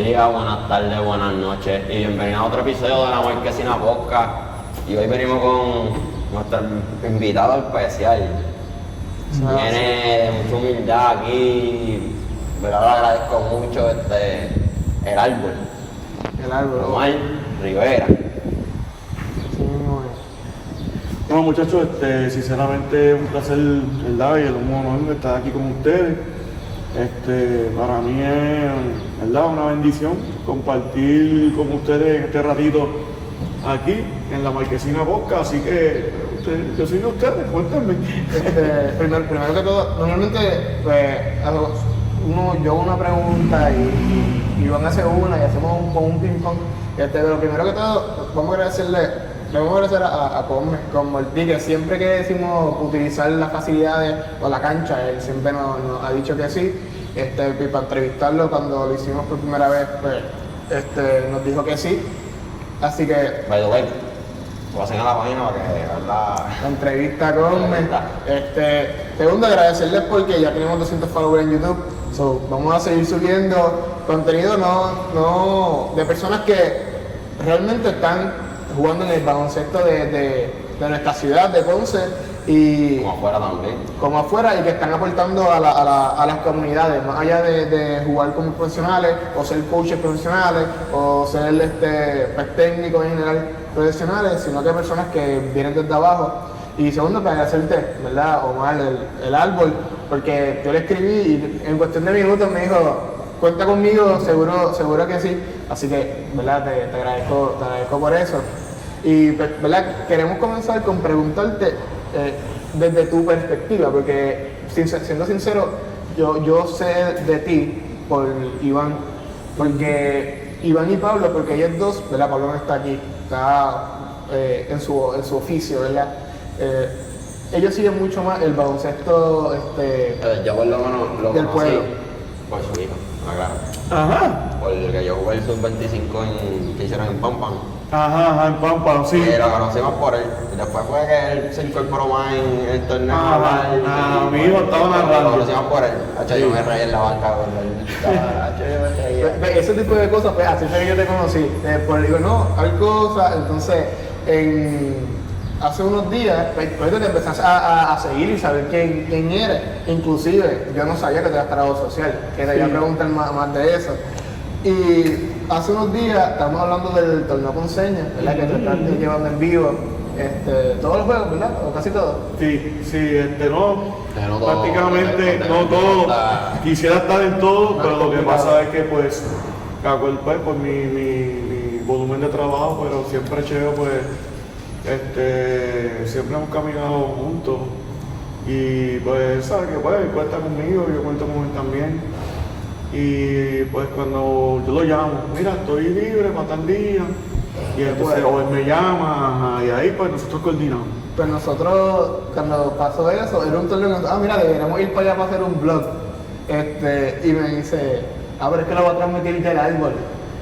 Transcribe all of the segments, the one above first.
días, buenas tardes, buenas noches y bienvenidos a otro episodio de La Marquesina Podcast. Y hoy venimos con nuestro invitado especial. Viene de mucha humildad aquí, pero le agradezco mucho el árbol. Omar Rivera. Bueno muchachos, sinceramente es un placer, ¿verdad? Y es un honor estar aquí con ustedes. Para mí es, ¿verdad?, una bendición compartir con ustedes este ratito aquí en La Marquesina Podcast, así que yo soy de ustedes, cuéntenme. Primero que todo, normalmente pues, yo hago una pregunta y Iván hace una y hacemos un ping-pong. Pero lo primero que todo, vamos a agradecer a Cosme, como el que siempre que decimos utilizar las facilidades o la cancha, él siempre nos ha dicho que sí. Y para entrevistarlo cuando lo hicimos por primera vez, pues, nos dijo que sí. Así que, By the way, pasen a la página para que vean la entrevista con segundo, agradecerles porque ya tenemos 200 followers en YouTube. So, vamos a seguir subiendo contenido no de personas que realmente están jugando en el baloncesto de nuestra ciudad, de Ponce, y como afuera también. Como afuera, y que están aportando a las comunidades, más allá de jugar como profesionales, o ser coaches profesionales, o ser pues, técnicos en general profesionales, sino que personas que vienen desde abajo. Y segundo, para agradecerte, ¿verdad, Omar, el árbol, porque yo le escribí y en cuestión de minutos me dijo, cuenta conmigo, seguro que sí. Así que, ¿verdad? Te agradezco por eso. Y, ¿verdad? Queremos comenzar con preguntarte desde tu perspectiva, porque, siendo sincero, yo sé de ti por Iván, porque Iván y Pablo, porque ellos dos, ¿verdad? Pablo no está aquí, está en su oficio, ¿verdad? Ellos siguen mucho más el baloncesto Yo por lo menos lo del conocí pueblo. por su hijo, claro. Ajá, Porque yo jugué el sub-25 que hicieron en Pampan. en Pampa, sí. Y lo conocimos por él. Y después fue que él se incorporó más en el torneo. Mi hijo estaba narrando. Lo conocimos por él. Yo me reí en la banca con él. Ese tipo de cosas, pues así fue que yo te conocí. Digo, no, hay cosas, entonces hace unos días, pues te empezaste a seguir y saber quién eres. Inclusive, yo no sabía que te ibas a trabajo social, que te iba a preguntar más de eso. Y hace unos días estamos hablando del torneo ponceño, ¿verdad? Que te estás llevando en vivo todos los juegos, ¿verdad? O casi todos. Sí, No todo, prácticamente no todo. Quisiera estar en todo, pero lo que pasa es que pues por mi volumen de trabajo, pero siempre Cheo, pues siempre hemos caminado juntos. Y pues sabe que pues cuenta conmigo, yo cuento con él también. Y pues cuando yo lo llamo, mira, estoy libre para tal día, y entonces o él me llama, y ahí pues nosotros coordinamos. Pues nosotros, cuando pasó eso, era un torneo que mira, deberíamos ir para allá para hacer un vlog. Y me dice, pero es que lo va a transmitir del árbol.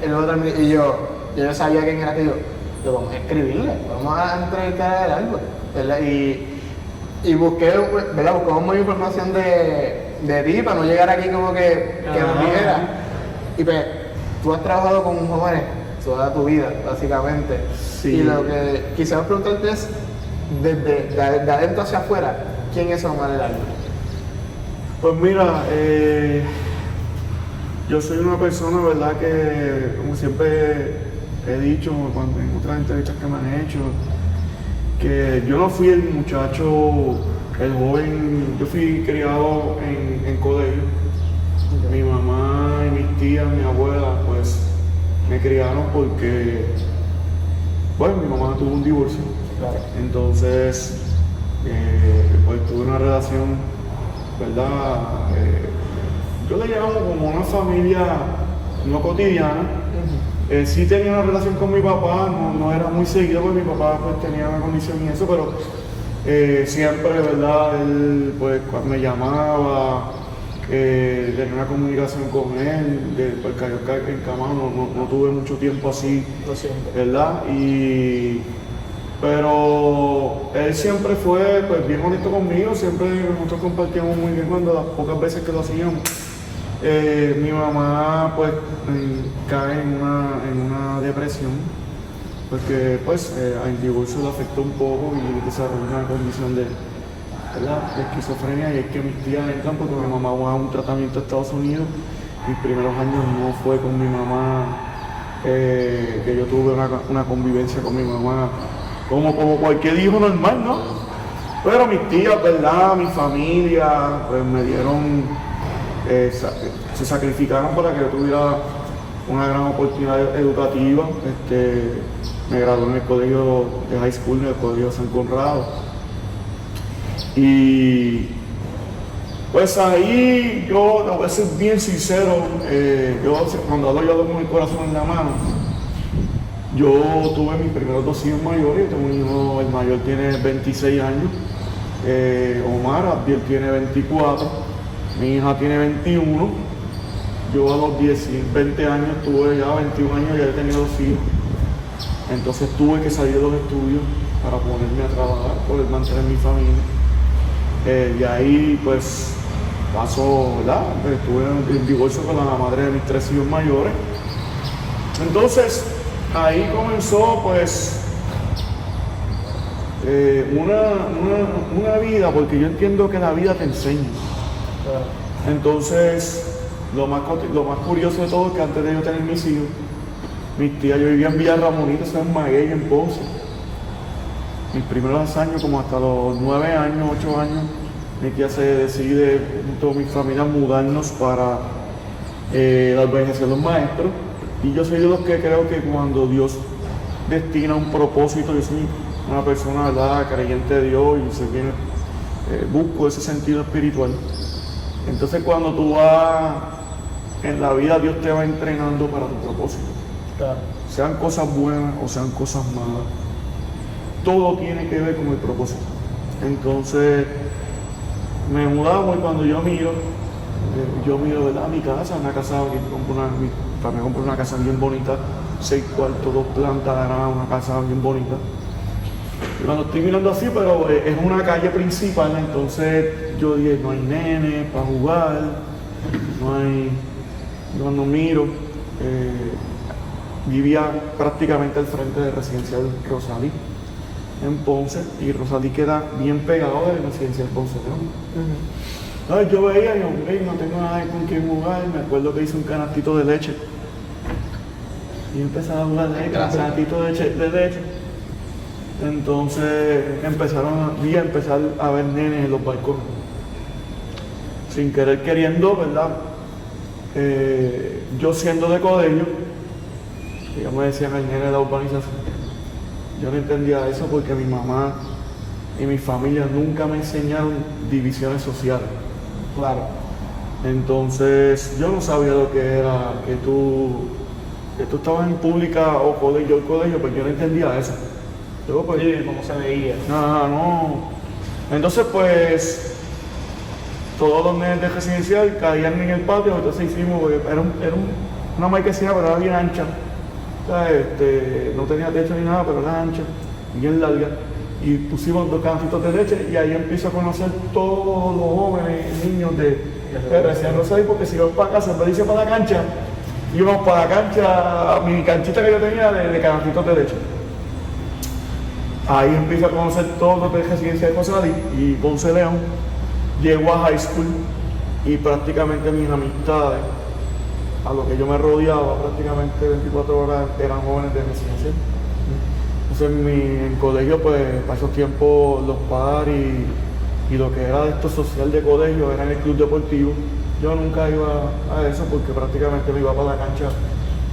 Él lo va a transmitir, y yo sabía quién era, que yo vamos a escribirle, vamos a entrevistar al árbol, ¿verdad? Y busqué, ¿verdad? Buscamos más información de ti para no llegar aquí como que nos dijera. Y pues, tú has trabajado con jóvenes toda tu vida, básicamente. Sí. Y lo que quisiera preguntarte es, de adentro hacia afuera, ¿quién es Omar el árbol? Pues mira, yo soy una persona, ¿verdad?, que como siempre he dicho en otras entrevistas que me han hecho, que yo no fui el muchacho, el joven, yo fui criado en colegio. Mi mamá y mis tías, mi abuela, pues me criaron porque, bueno, mi mamá tuvo un divorcio. Claro. Entonces, pues tuve una relación, ¿verdad? Yo le llamo como una familia no cotidiana. Sí tenía una relación con mi papá, no era muy seguido porque mi papá pues tenía una condición y eso, pero siempre, ¿verdad? Él pues cuando me llamaba, tenía una comunicación con él, porque yo en Camano no tuve mucho tiempo así, Lo siento. ¿verdad? Pero él siempre fue pues bien honesto conmigo, siempre nosotros compartíamos muy bien cuando las pocas veces que lo hacíamos. Mi mamá pues cae en una depresión porque pues el divorcio le afectó un poco y desarrolló una condición de, ¿verdad?, de esquizofrenia, y es que mis tías entran porque mi mamá va a un tratamiento a Estados Unidos. Mis primeros años no fue con mi mamá, que yo tuve una convivencia con mi mamá como cualquier hijo normal, ¿no? Pero mis tías, ¿verdad?, mi familia, pues me dieron, se sacrificaron para que yo tuviera una gran oportunidad educativa. Me gradué en el colegio de high school, en el colegio San Conrado. Y pues ahí yo, te voy a ser bien sincero, cuando hablo con el corazón en la mano, yo tuve mis primeros 2 hijos mayores. Tengo un hijo, el mayor tiene 26 años, Omar, Abdiel tiene 24, mi hija tiene 21. Yo a los 20 años tuve ya 21 años, ya he tenido 2 hijos. Entonces tuve que salir de los estudios para ponerme a trabajar, poder mantener mi familia. Y ahí pues pasó, ¿verdad? Estuve en divorcio con la madre de mis 3 hijos mayores. Entonces ahí comenzó pues una vida, porque yo entiendo que la vida te enseña. Entonces lo más curioso de todo es que antes de yo tener mis hijos, mis tías, yo vivía en Villa Ramonita, eso es en Maguey, en Ponce. Mis primeros años, como hasta los 9 años, 8 años, mi tía se decide, junto a mi familia, mudarnos para la organización de los maestros. Y yo soy de los que creo que cuando Dios destina un propósito, yo soy una persona, ¿verdad?, creyente de Dios, y sé que busco ese sentido espiritual. Entonces cuando tú vas en la vida, Dios te va entrenando para tu propósito. Claro. Sean cosas buenas o sean cosas malas, todo tiene que ver con el propósito. Entonces me mudamos, y cuando yo miro, ¿verdad?, mi casa, mi familia compró una casa bien bonita, 6 cuartos, 2 plantas, una casa bien bonita. Y cuando estoy mirando así, pero es una calle principal, entonces yo dije, no hay nene para jugar, no hay. Cuando miro, vivía prácticamente al frente del residencial Rosalí, en Ponce, y Rosalí queda bien pegado del residencial Ponce León. Entonces yo veía y hombre, no tengo nada con quien jugar. Me acuerdo que hice un canastito de leche y empezaba a jugar leche, un canastito de leche. Entonces empezar a ver nenes en los balcones, sin querer queriendo, ¿verdad? Yo siendo de Codello, ellos me decían el nene de la urbanización. Yo no entendía eso porque mi mamá y mi familia nunca me enseñaron divisiones sociales. Claro. Entonces yo no sabía lo que era que tú estabas en pública o colegio, pues yo no entendía eso. Yo, pues, ¿cómo se veía? No. Entonces pues todos los nenes de residencial caían en el patio. Entonces hicimos, era una marquesina, pero era bien ancha. O sea, no tenía techo ni nada, pero era ancha, bien larga. Y pusimos 2 canastitos de leche, y ahí empiezo a conocer todos los jóvenes, niños de recién Rosario, porque si íbamos para casa, en vez de irse para la cancha, íbamos para la cancha, mi canchita que yo tenía de canastitos de leche. Ahí empiezo a conocer todos los de residencia de Rosario y Ponce León. Llego a high school y prácticamente mis amistades, a lo que yo me rodeaba prácticamente 24 horas, eran jóvenes de residencia. Entonces en colegio, pues para esos tiempos los padres y lo que era de esto social de colegio era en el club deportivo. Yo nunca iba a eso porque prácticamente me iba para la cancha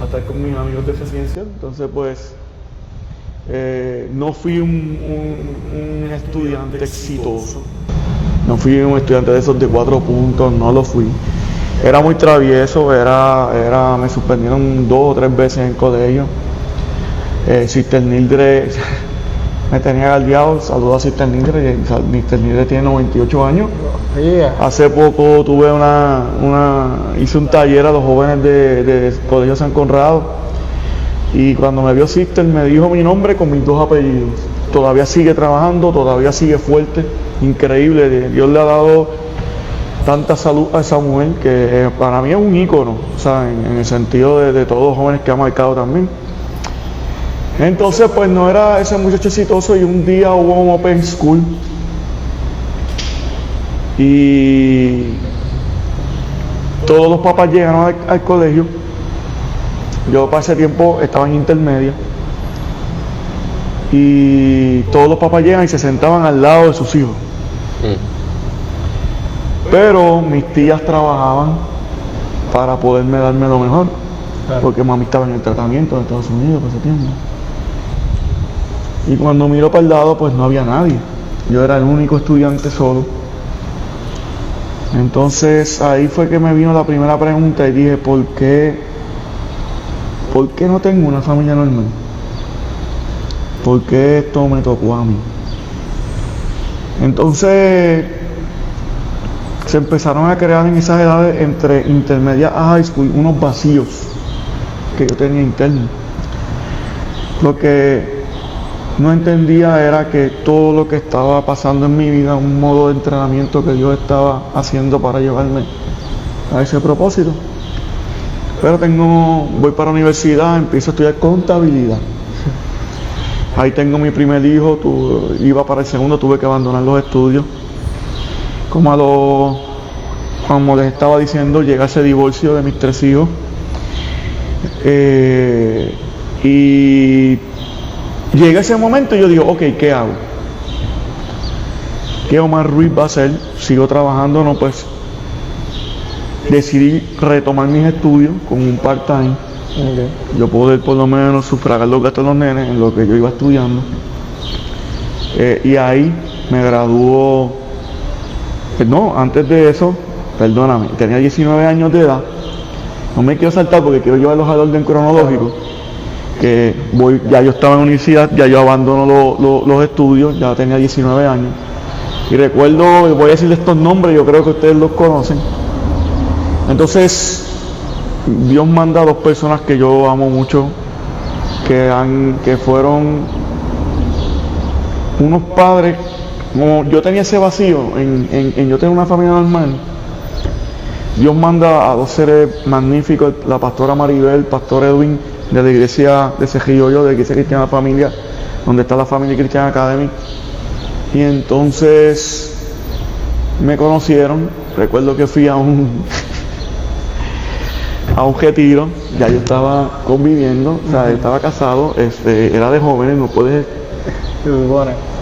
a estar con mis amigos de residencia. Entonces pues no fui un estudiante exitoso. No fui un estudiante de esos de 4 puntos, no lo fui. Era muy travieso, me suspendieron 2 o 3 veces en colegio. Sister Nildre me tenía galdeado. Saludos a Sister Nildre. Sister Nildre tiene 98 años. Hace poco hice un taller a los jóvenes de Colegio San Conrado, y cuando me vio Sister me dijo mi nombre con mis 2 apellidos. Todavía sigue trabajando, todavía sigue fuerte, increíble. Dios le ha dado tanta salud a esa mujer que para mí es un ícono, o sea, en el sentido de todos los jóvenes que ha marcado también. Entonces, pues no era ese muchacho exitoso y un día hubo un open school y todos los papás llegaron al colegio. Yo para ese tiempo estaba en intermedia y todos los papás llegan y se sentaban al lado de sus hijos. Pero mis tías trabajaban para poderme darme lo mejor, porque mami estaba en el tratamiento en Estados Unidos por ese tiempo. Y cuando miro para el lado, pues no había nadie. Yo era el único estudiante solo. Entonces ahí fue que me vino la primera pregunta y dije, ¿por qué no tengo una familia normal? ¿Por qué esto me tocó a mí? Entonces se empezaron a crear en esas edades, entre intermedia a high school, unos vacíos que yo tenía internos. Lo que no entendía era que todo lo que estaba pasando en mi vida, un modo de entrenamiento que Dios estaba haciendo para llevarme a ese propósito. Pero voy para la universidad, empiezo a estudiar contabilidad. Ahí tengo mi primer hijo, iba para el segundo, tuve que abandonar los estudios. Como les estaba diciendo, llega ese divorcio de mis 3 hijos. Y llega ese momento y yo digo, ok, ¿qué hago? ¿Qué Omar Ruiz va a hacer? ¿Sigo trabajando? No, pues decidí retomar mis estudios con un part-time. Yo poder por lo menos sufragar los gastos de los nenes en lo que yo iba estudiando. Y ahí me graduó. No, antes de eso, perdóname, tenía 19 años de edad. No me quiero saltar porque quiero llevarlos al orden cronológico. Que ya yo estaba en universidad, ya yo abandono los estudios, ya tenía 19 años. Y recuerdo, voy a decirle estos nombres, yo creo que ustedes los conocen. Entonces, Dios manda a 2 personas que yo amo mucho, que fueron unos padres. Como yo tenía ese vacío en yo tener una familia normal, Dios manda a 2 seres magníficos, la pastora Maribel, el pastor Edwin, de la iglesia de Cejillo, de la iglesia cristiana familia, donde está la Family Christian Academy. Y entonces me conocieron. Recuerdo que fui a un retiro, ya yo estaba conviviendo, o sea, estaba casado, era de jóvenes, no puedes.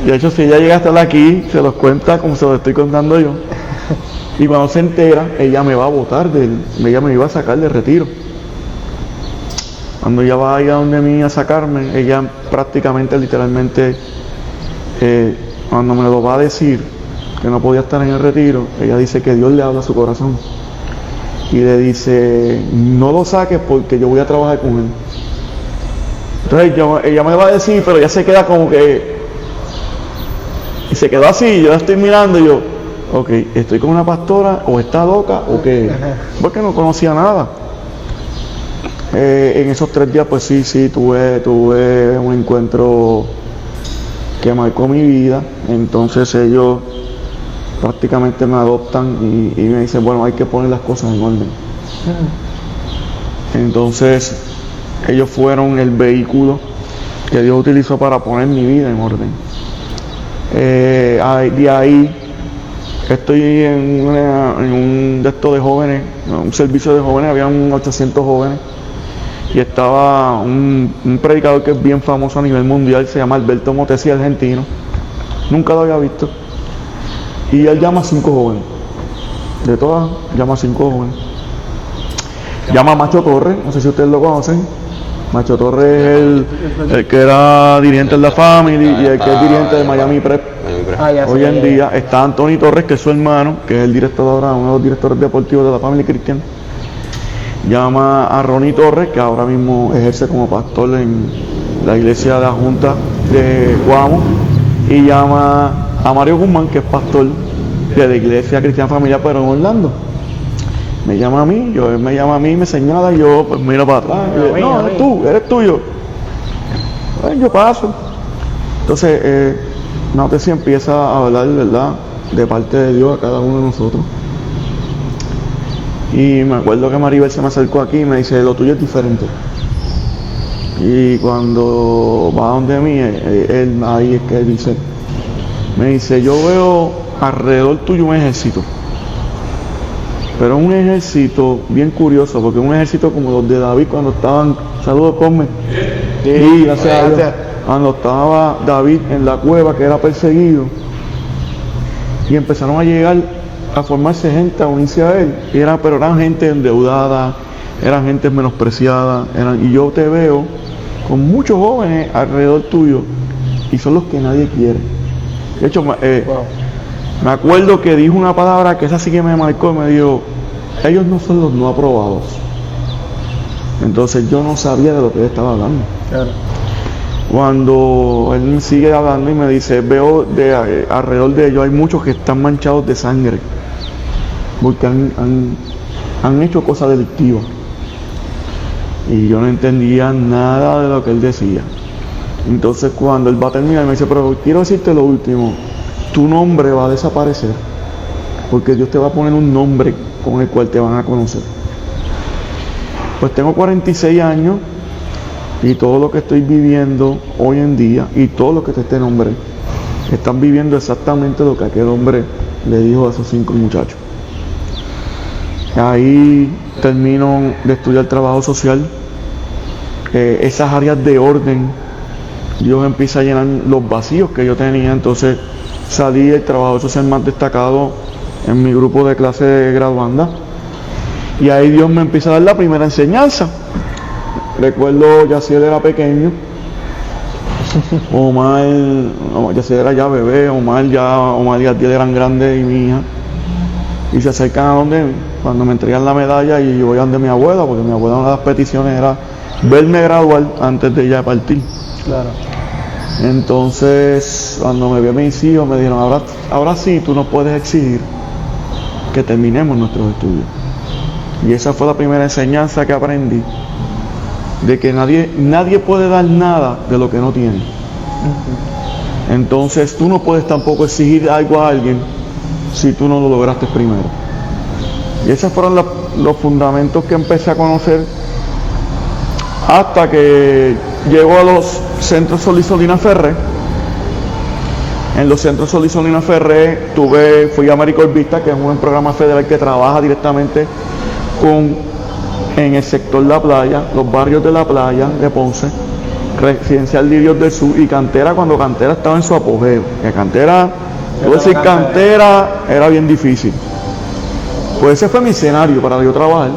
De hecho, si ella llega a estar aquí, se los cuenta como se los estoy contando yo. Y cuando se entera, ella me va a botar, ella me iba a sacar del retiro. Cuando ella va a ir a donde mí a sacarme, ella prácticamente, literalmente, cuando me lo va a decir, que no podía estar en el retiro, ella dice que Dios le habla a su corazón. Y le dice, no lo saques porque yo voy a trabajar con él. Entonces ella me va a decir, pero ella se queda como que, y se quedó así, yo la estoy mirando y yo, ok, estoy con una pastora, o está loca, o qué, porque no conocía nada. En esos 3 días pues sí, tuve un encuentro que marcó mi vida. Entonces ellos prácticamente me adoptan y me dicen, bueno, hay que poner las cosas en orden. Entonces ellos fueron el vehículo que Dios utilizó para poner mi vida en orden. De ahí estoy en un de estos de jóvenes, un servicio de jóvenes, habían 800 jóvenes. Y estaba un predicador que es bien famoso a nivel mundial, se llama Alberto Motesi, argentino. Nunca lo había visto. Y él llama a 5 jóvenes. De todas, llama a 5 jóvenes. Llama a Macho Torres, no sé si ustedes lo conocen. Macho Torres es el que era dirigente de la Family y el que es dirigente de Miami Prep. Hoy en día está Anthony Torres, que es su hermano, que es el director ahora, uno de los directores deportivos de la Family Christian. Llama a Ronnie Torres, que ahora mismo ejerce como pastor en la iglesia de la Junta de Guamo, y llama a Mario Guzmán, que es pastor de la iglesia cristiana familiar, pero en Orlando. Me llama a mí, él me llama a mí, me señala, y yo pues miro para atrás, y yo, no, eres tuyo. Bueno, yo paso. Entonces, Nautesi empieza a hablar, ¿verdad?, de parte de Dios a cada uno de nosotros. Y me acuerdo que Maribel se me acercó aquí y me dice, lo tuyo es diferente. Y cuando va donde mí, él ahí es que él dice, me dice, yo veo alrededor tuyo un ejército. Pero un ejército bien curioso, porque un ejército como los de David cuando estaban, saludos, Cosme. Sí, gracias a Dios. Cuando estaba David en la cueva que era perseguido, y empezaron a llegar a formarse gente, a unirse a él, pero eran gente endeudada, eran gente menospreciada, y yo te veo con muchos jóvenes alrededor tuyo, y son los que nadie quiere. De hecho, me acuerdo que dijo una palabra que esa sí que me marcó, me dijo, ellos no son los no aprobados. Entonces yo no sabía de lo que él estaba hablando. Claro. Cuando él me sigue hablando y me dice, veo alrededor de ellos hay muchos que están manchados de sangre, porque han hecho cosas delictivas. Y yo no entendía nada de lo que él decía. Entonces cuando él va a terminar me dice, pero quiero decirte lo último, tu nombre va a desaparecer, porque Dios te va a poner un nombre con el cual te van a conocer. Pues tengo 46 años y todo lo que estoy viviendo hoy en día y todo lo que este hombre están viviendo exactamente lo que aquel hombre le dijo a esos 5 muchachos. Ahí termino de estudiar trabajo social, esas áreas de orden, Dios empieza a llenar los vacíos que yo tenía. Entonces salí del trabajo social más destacado en mi grupo de clase de graduanda, y ahí Dios me empieza a dar la primera enseñanza. Recuerdo, Yaciel era pequeño, Omar, Yaciel era ya bebé, Omar y Adiel eran grandes, y mi hija, y se acercan a donde mí, cuando me entregan la medalla, y yo voy a donde mi abuela, porque mi abuela, una de las peticiones era verme graduar antes de ella partir. Claro. Entonces, cuando me vio mis hijos, me dijeron, ahora sí, tú no puedes exigir que terminemos nuestros estudios. Y esa fue la primera enseñanza que aprendí, de que nadie puede dar nada de lo que no tiene. Entonces, tú no puedes tampoco exigir algo a alguien si tú no lo lograste primero. Y esos fueron los fundamentos que empecé a conocer hasta que llego a los centros Sol y Solina Ferré. En los centros Sol y Solina Ferré fui a Americorps Vista, que es un programa federal que trabaja directamente en el sector La Playa, los barrios de La Playa de Ponce, Residencial Lirios del Sur y Cantera, cuando Cantera estaba en su apogeo. Que Cantera era bien difícil. Pues ese fue mi escenario para yo trabajar.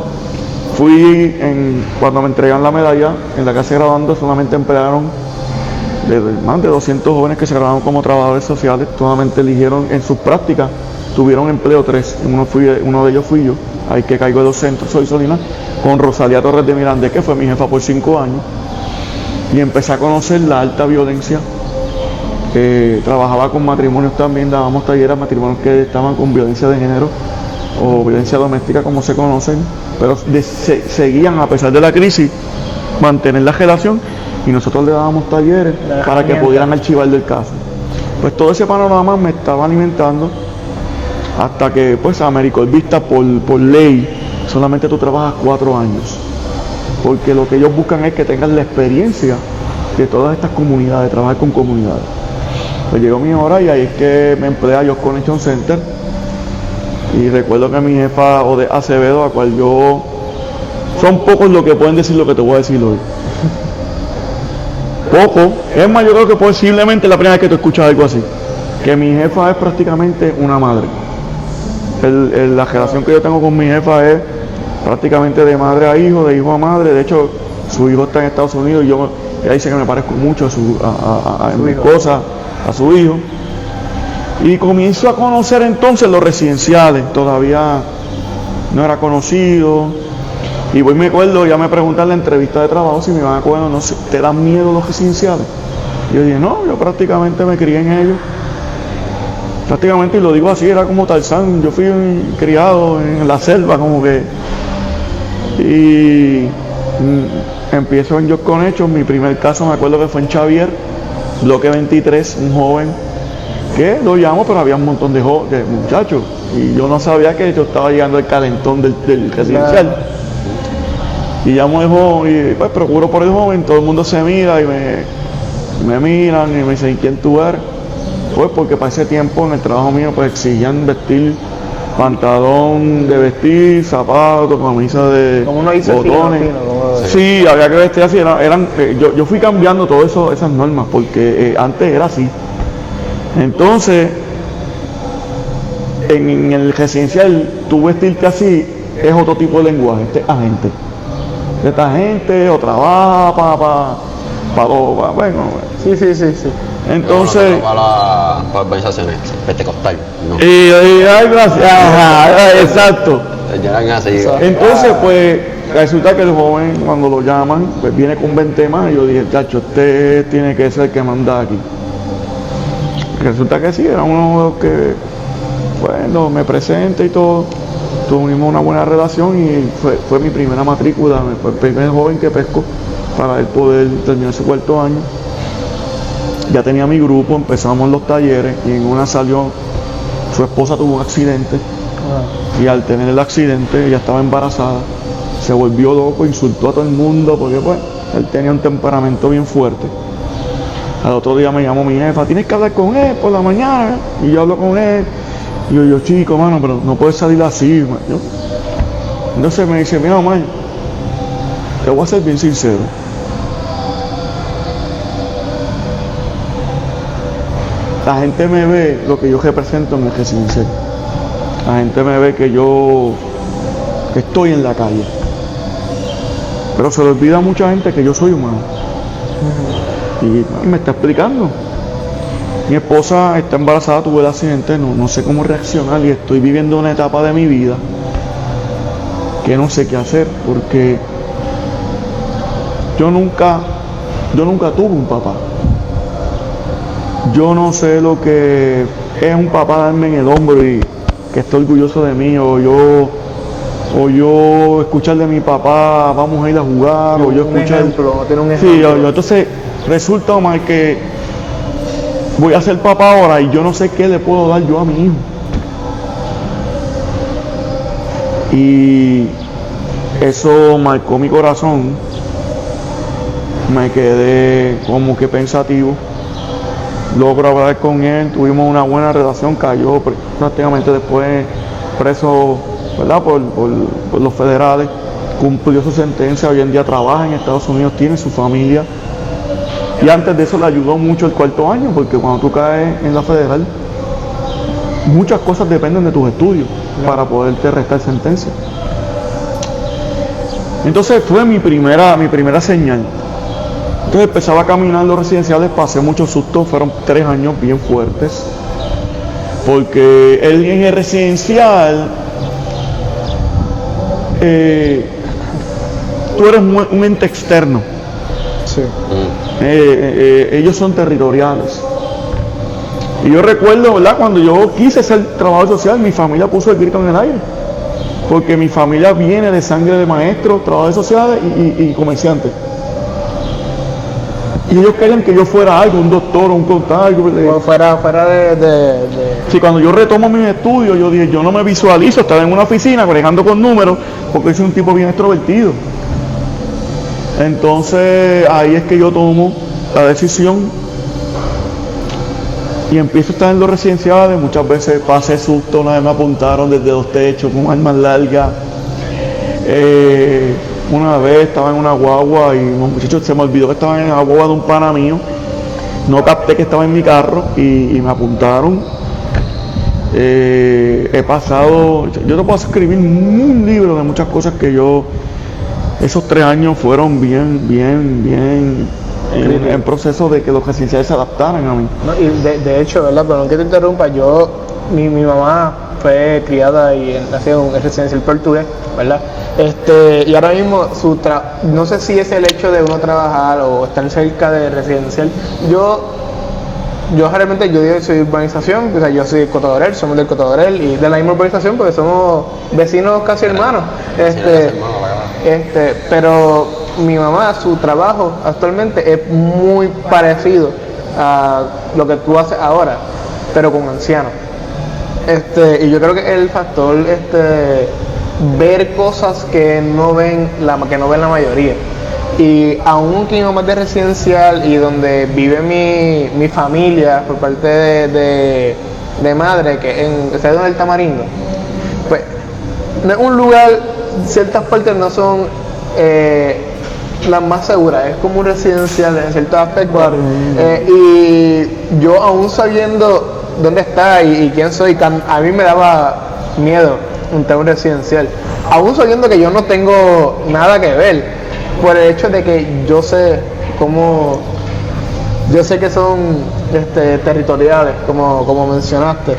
Cuando me entregan la medalla, en la casa de graduando solamente emplearon más de 200 jóvenes que se graduaron como trabajadores sociales. Solamente eligieron en sus prácticas, tuvieron empleo 3, uno de ellos fui yo, ahí que caigo de los centros, soy Solina, con Rosalía Torres de Miranda, que fue mi jefa por 5 años, y empecé a conocer la alta violencia. Trabajaba con matrimonios también, dábamos talleres a matrimonios que estaban con violencia de género o violencia doméstica, como se conocen, pero seguían, a pesar de la crisis, mantener la relación, y nosotros le dábamos talleres para que pudieran archivar del caso. Pues todo ese panorama me estaba alimentando hasta que, pues, Americorps Vista, por ley, solamente tú trabajas 4 años, porque lo que ellos buscan es que tengas la experiencia de todas estas comunidades, trabajar con comunidades. Pues llegó mi hora y ahí es que me empleé a Youth Connection Center. Y recuerdo que mi jefa Ode Acevedo, a cual son pocos los que pueden decir lo que te voy a decir hoy. Poco, es más, yo creo que posiblemente es la primera vez que tú escuchas algo así. Que mi jefa es prácticamente una madre. La relación que yo tengo con mi jefa es prácticamente de madre a hijo, de hijo a madre. De hecho, su hijo está en Estados Unidos y ella dice que me parezco mucho a mi esposa, a su hijo. Y comienzo a conocer entonces los residenciales, todavía no era conocido. Y me acuerdo, ya me preguntan en la entrevista de trabajo si me van a coger, no sé, ¿te dan miedo los residenciales? Y yo dije, no, yo prácticamente me crié en ellos. Prácticamente, y lo digo así, era como Tarzán, yo fui criado en la selva, como que. Y empiezo en Youth Connection. Mi primer caso me acuerdo que fue en Xavier, bloque 23, un joven que lo llamo, pero había un montón de muchachos y yo no sabía que yo estaba llegando al calentón del residencial. Y llamo al joven y pues procuro por el joven, todo el mundo se mira y me miran y me dicen, ¿quién tú eres? Pues porque para ese tiempo en el trabajo mío pues exigían vestir pantalón de vestir, zapatos, camisa de Como uno dice botones. Sí, había que vestir así. Yo fui cambiando todas esas normas porque antes era así. Entonces, en el residencial, tú vestirte así es otro tipo de lenguaje, este es agente. Esta gente o trabaja bueno. Sí. Entonces. Para organizaciones pentecostal, ¿no? Ay, gracias. Ajá, exacto. Ya eran así. Entonces, pues, resulta que el joven, cuando lo llaman, pues viene con 20 más. Y yo dije, chacho, este tiene que ser el que manda aquí. Resulta que sí, era uno de los que, bueno, me presenta y todo. Tuvimos una buena relación y fue mi primera matrícula, fue el primer joven que pesco para él poder terminar su cuarto año. Ya tenía mi grupo, empezamos los talleres y en una salió, su esposa tuvo un accidente y al tener el accidente ella estaba embarazada, se volvió loco, insultó a todo el mundo porque pues él tenía un temperamento bien fuerte. Al otro día me llamó mi jefa, tienes que hablar con él por la mañana, y yo hablo con él. Y yo, chico, mano, pero no puedes salir así, man. Entonces me dice, mira, Omar, te voy a ser bien sincero. La gente me ve lo que yo represento en el residencial. La gente me ve que estoy en la calle. Pero se le olvida a mucha gente que yo soy humano. Y me está explicando. Mi esposa está embarazada, tuve el accidente, no sé cómo reaccionar y estoy viviendo una etapa de mi vida que no sé qué hacer porque yo nunca tuve un papá. Yo no sé lo que es un papá darme en el hombro y que esté orgulloso de mí o yo escuchar de mi papá, vamos a ir a jugar, o yo escuchar. Sí, entonces resulta mal que voy a ser papá ahora y yo no sé qué le puedo dar yo a mi hijo. Y eso marcó mi corazón. Me quedé como que pensativo. Logro hablar con él, tuvimos una buena relación, cayó prácticamente después preso, ¿verdad? Por los federales. Cumplió su sentencia, hoy en día trabaja en Estados Unidos, tiene su familia. Y antes de eso le ayudó mucho el cuarto año, porque cuando tú caes en la federal, muchas cosas dependen de tus estudios para poderte restar sentencia. Entonces fue mi primera señal. Entonces empezaba a caminar los residenciales, pasé muchos sustos, fueron 3 años bien fuertes, porque en el residencial tú eres un ente externo. Sí. Ellos son territoriales. Y yo recuerdo, ¿verdad? Cuando yo quise hacer trabajo social, mi familia puso el grito en el aire. Porque mi familia viene de sangre de maestros, trabajadores sociales y comerciantes. Y ellos querían que yo fuera algo, un doctor, un contable. Fuera de... Sí, cuando yo retomo mis estudios, yo dije, yo no me visualizo estar en una oficina manejando con números, porque soy un tipo bien extrovertido. Entonces ahí es que yo tomo la decisión y empiezo a estar en los residenciales. Muchas veces pasé susto, una vez me apuntaron desde los techos con armas largas. Una vez estaba en una guagua y unos muchachos, se me olvidó que estaban en la guagua de un pana mío. No capté que estaba en mi carro y me apuntaron. He pasado, yo te puedo escribir un libro de muchas cosas que esos 3 años fueron bien en proceso de que los residenciales se adaptaran a mí. No, y de hecho, ¿verdad? Perdón que te interrumpa, mi mamá fue criada y nació en el residencial portugués, ¿verdad? Y ahora mismo no sé si es el hecho de uno trabajar o estar cerca del residencial. Yo realmente soy de urbanización, o sea, yo soy de Cotadorel, somos del Cotadorel y de la misma urbanización porque somos vecinos casi hermanos. Pero mi mamá, su trabajo actualmente es muy parecido a lo que tú haces ahora. pero con ancianos. Y yo creo que el factor ver cosas que no ven la mayoría. Y aún que mi mamá es de residencial y donde vive mi familia por parte de madre, que está en el Tamarindo, pues no es un lugar, ciertas partes no son las más seguras, es como un residencial en ciertos aspectos. Y yo aún sabiendo dónde está y quién soy, a mí me daba miedo entrar a un residencial, aún sabiendo que yo no tengo nada que ver, por el hecho de que yo sé que son territoriales, como mencionaste.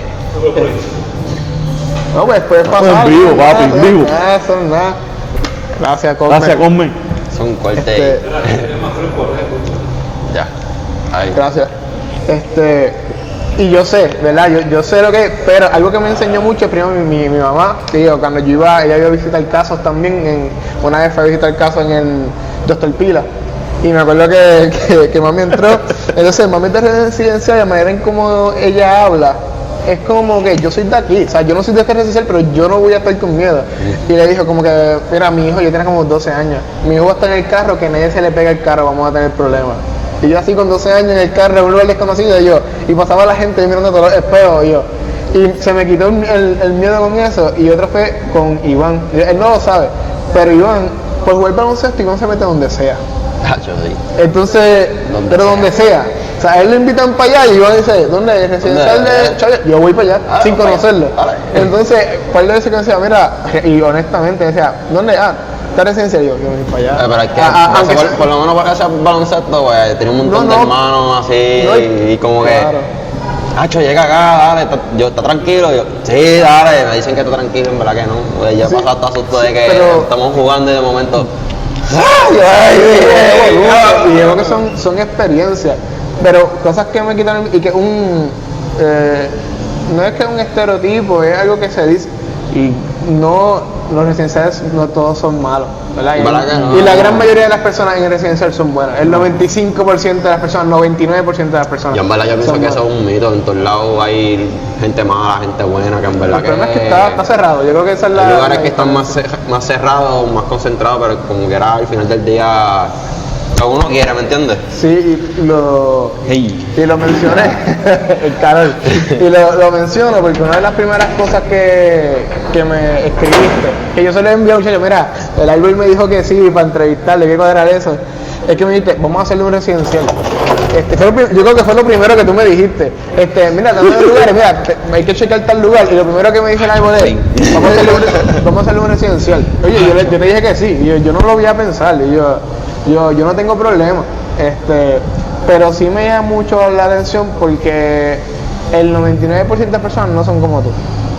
No, pues puede pasar. En vivo, papi, en vivo. Eso, nada. Gracias, Cosme. Gracias, Cosme. Es un corte. Ya. Ahí. Gracias. Y yo sé, ¿verdad? Yo sé lo que, pero algo que me enseñó mucho, primero mi mamá, digo, cuando ella iba a visitar casos también, una vez fue a visitar casos en el Dr. Pila, y me acuerdo que mami entró, entonces mami es de residencial, la manera en cómo ella habla, es como que yo soy de aquí, o sea, yo no soy de este residencial, pero yo no voy a estar con miedo. Y le dijo como que, mira, mi hijo, yo tenía como 12 años, mi hijo va a estar en el carro, que nadie se le pega el carro, vamos a tener problemas. Y yo así con 12 años en el carro, en un lugar desconocido, y pasaba la gente mirando todos los espejos, y se me quitó el miedo con eso. Y otro fue con Iván, él no lo sabe, pero Iván, por jugar baloncesto, Iván se mete donde sea. Entonces, donde sea. O sea, él lo invitan para allá y Iván dice, ¿dónde es? Residencial de Chavia. Yo voy para allá, sin conocerlo. Entonces, par de veces que decía, mira, y honestamente decía, ¿dónde? Está residencial, yo voy para allá. Pero es que por lo menos para que sea baloncesto, pues tiene un montón de hermanos así, y como que, Hacho, llega acá, dale, está tranquilo. Yo, sí, dale, me dicen que está tranquilo, en verdad que no. Pues yo he pasado hasta susto de que estamos jugando y de momento. Y yo creo que son experiencias, pero cosas que me quitan, y que no es que es un estereotipo, es algo que se dice, y los residenciales no todos son malos, ¿verdad? Y la gran mayoría de las personas en el residencial son buenas, el 95% de las personas, 99% de las personas. Yo en verdad pienso que eso es un mito, en todos lados hay gente mala, gente buena, que en verdad el problema es que está cerrado, yo creo que esa es la... Hay lugares que están más cerrados, más concentrados, pero como que era al final del día lo que uno quiere, ¿me entiendes? Sí, y lo mencioné, el canal, y lo menciono porque una de las primeras cosas que me escribiste, que yo se lo envié a un muchacho, mira, el árbol me dijo que sí, para entrevistarle, que cuadrar eso, es que me dijiste, vamos a hacerle un residencial. Yo creo que fue lo primero que tú me dijiste. Mira, tantos lugares, mira, hay que checar tal lugar. Y lo primero que me dice el árbol es, vamos a hacerle un residencial. Oye, yo te dije que sí, y yo no lo voy a pensar, y yo no tengo problema. Pero sí me llama mucho la atención porque el 99% de las personas no son como tú.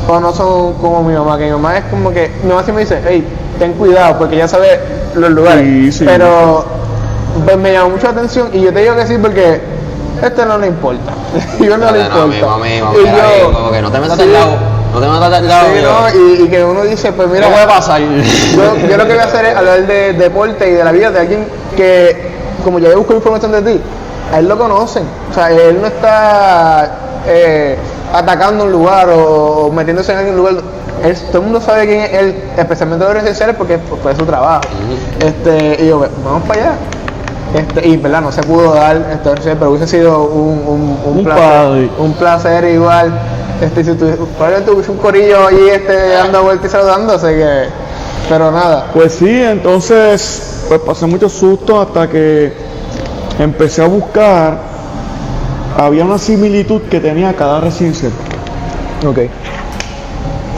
O no son como mi mamá, que mi mamá es como que, mi mamá siempre dice, hey, ten cuidado, porque ya sabe los lugares. Sí. Pero pues me llama mucho la atención y yo te digo que sí porque no le importa. Yo no le importa. Mami, como que no te metas al lado. No te metas al lado. Sí, no, y que uno dice, pues mira, no puede pasar. Yo lo que voy a hacer es hablar de deporte y de la vida de alguien que, como ya busco información de ti, a él lo conocen. O sea, él no está atacando un lugar o metiéndose en algún lugar. Todo el mundo sabe quién es él, especialmente los residenciales, porque es su trabajo. Y yo, vamos para allá. Y verdad, no se pudo dar, pero hubiese sido un placer igual. Si probablemente hubiese un corillo allí dando vueltas y saludándose, pero nada. Pues sí, entonces pues pasé mucho susto hasta que empecé a buscar. Había una similitud que tenía cada residencial. Ok.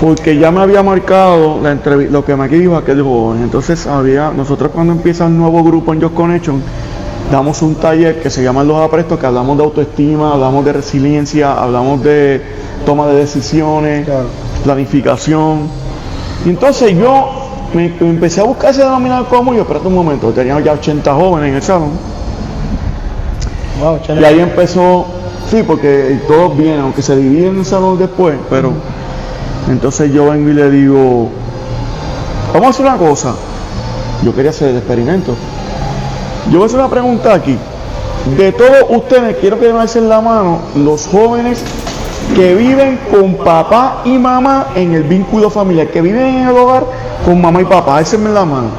Porque ya me había marcado la entrevista, lo que me dijo aquel joven. Entonces nosotros cuando empieza un nuevo grupo en Just Connection, damos un taller que se llama Los Aprestos, que hablamos de autoestima, hablamos de resiliencia, hablamos de toma de decisiones, planificación. Y entonces yo me empecé a buscar ese denominador común y yo, espérate un momento, teníamos ya 80 jóvenes en el salón. Wow, y ahí empezó, sí, porque todos vienen, aunque se dividen en el salón después, pero entonces yo vengo y le digo, vamos a hacer una cosa. Yo quería hacer el experimento. Yo voy a hacer una pregunta aquí. De todos ustedes, quiero que me alcen la mano los jóvenes que viven con papá y mamá en el vínculo familiar, que viven en el hogar con mamá y papá. Alcen la mano.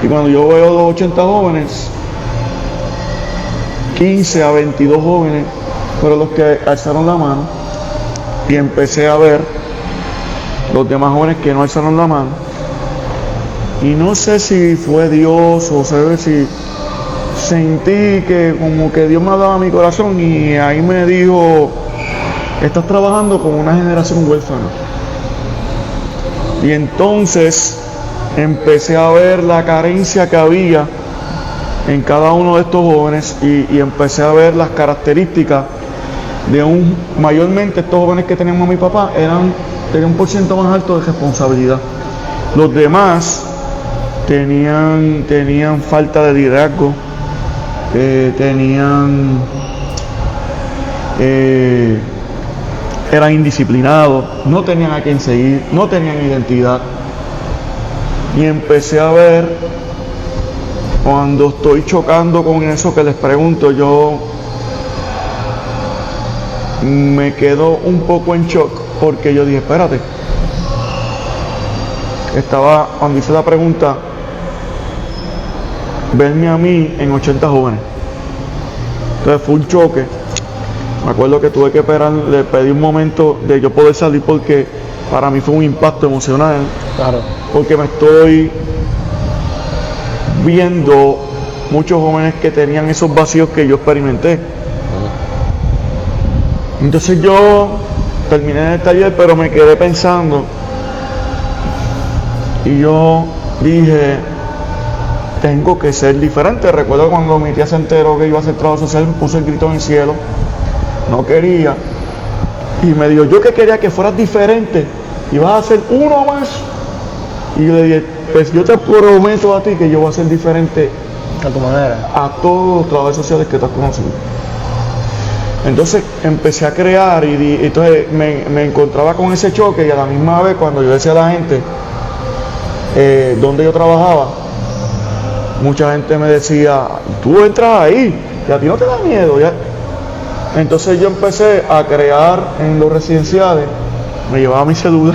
Y cuando yo veo los 80 jóvenes, 15 a 22 jóvenes fueron los que alzaron la mano, y empecé a ver los demás jóvenes que no alzaron la mano. Y no sé si fue Dios o si sentí que como que Dios me hablaba a mi corazón y ahí me dijo: estás trabajando con una generación huérfana. Y entonces empecé a ver la carencia que había en cada uno de estos jóvenes y empecé a ver las características de mayormente estos jóvenes que teníamos a mi papá tenían un porcentaje más alto de responsabilidad. Los demás tenían falta de liderazgo, eran indisciplinados, no tenían a quién seguir, no tenían identidad. Y empecé a ver, cuando estoy chocando con eso que les pregunto, yo me quedo un poco en shock, porque yo dije: espérate. Cuando hice la pregunta, verme a mí en 80 jóvenes. Entonces fue un choque. Me acuerdo que tuve que esperar, le pedí un momento de yo poder salir, porque para mí fue un impacto emocional. Claro. Porque me estoy viendo muchos jóvenes que tenían esos vacíos que yo experimenté. Entonces yo terminé el taller, pero me quedé pensando, y yo dije: tengo que ser diferente. Recuerdo cuando mi tía se enteró que iba a hacer trabajo social, me puso el grito en el cielo. No quería. Y me dijo: yo que quería que fueras diferente, y vas a ser uno más. Y yo le dije: pues yo te prometo a ti que yo voy a ser diferente a tu manera, a todos los trabajadores sociales que tú has conocido. Entonces empecé a crear, y entonces me encontraba con ese choque, y a la misma vez, cuando yo decía a la gente donde yo trabajaba, mucha gente me decía: tú entras ahí, y a ti no te da miedo. Entonces yo empecé a crear en los residenciales, me llevaba mi celular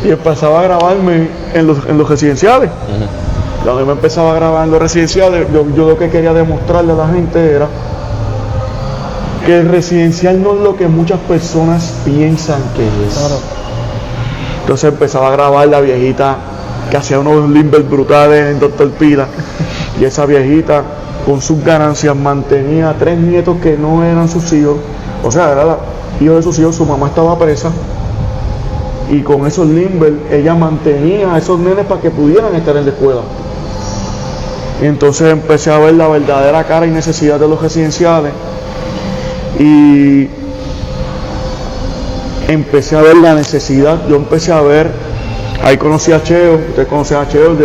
y empezaba a grabarme en los residenciales. Cuando me empezaba a grabar en los residenciales, yo lo que quería demostrarle a la gente era que el residencial no es lo que muchas personas piensan que es. Claro. Entonces empezaba a grabar la viejita que hacía unos limbers brutales en Dr. Pila, y esa viejita con sus ganancias mantenía 3 nietos que no eran sus hijos, o sea, era hijo de sus hijos. Su mamá estaba presa, y con esos limbers ella mantenía a esos nenes para que pudieran estar en la escuela. Y entonces empecé a ver la verdadera cara y necesidad de los residenciales, y empecé a ver la necesidad. Yo empecé a ver, ahí conocí a Cheo, usted conoce a Cheo,